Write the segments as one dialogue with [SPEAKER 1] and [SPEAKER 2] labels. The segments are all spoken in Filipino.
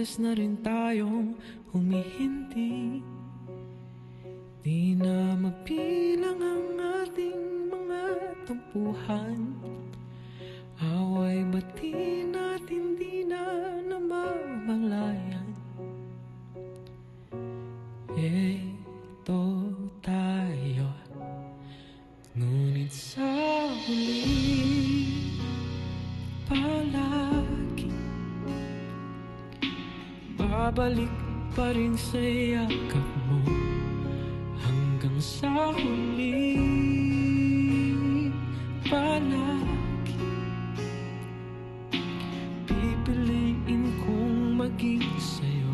[SPEAKER 1] beses na rin tayong humihindi. Di na mabilang ang ating mga tampuhan. Away ba't di natin di na namamalayan? Eto tayo, ngunit sa huli palagi babalik pa rin sa yakap mo. Hanggang sa huli palagi pipiliin kong maging sa'yo.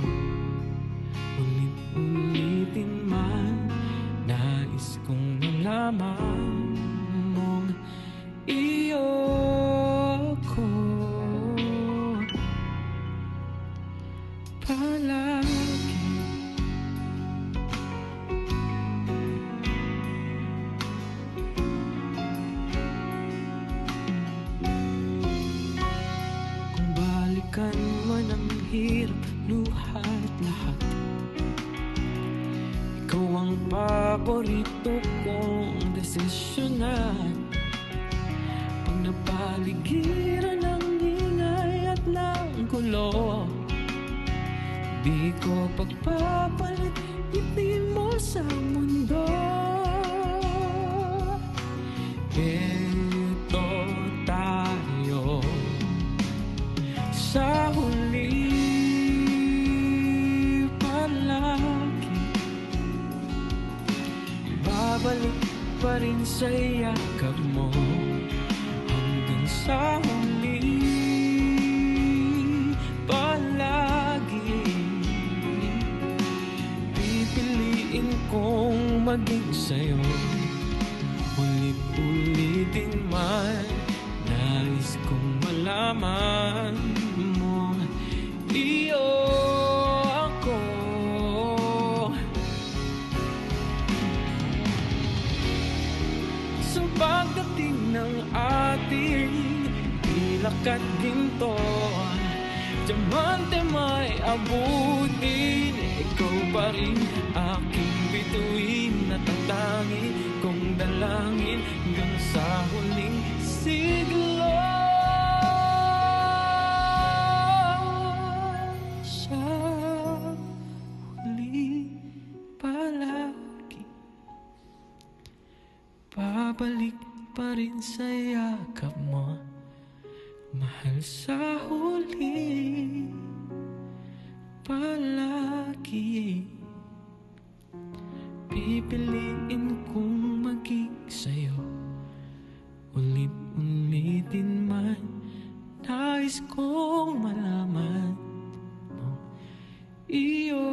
[SPEAKER 1] Ulit-ulitin man, nais kong malaman mong iyo ko palagi. Kung balikan man ang hirap, luha at lahat, ikaw ang paborito kong desisyonan. Pag napaligiran ng ingay at ng gulo, di ko pagpapalit ngiti mo sa mundo. Eto tayo sa huli palagi babalik pa rin sa yakap mo. Hanggang sa huli palagi pipiliin kong maging sa'yo. Ulit-ulitin man, nais kong malaman mo iyo ako. Sa pagdating ng ating pilak at ginto, diamante may abutin, ikaw pa rin aking bituin at ang tangi kong dalangin hanggang sa huling siglo. Sa huli palagi babalik pa rin sa yakap mo. Mahal, sa huli palagi pipiliin kong maging sa'yo. Ulit-ulitin man, nais kong malaman mo iyo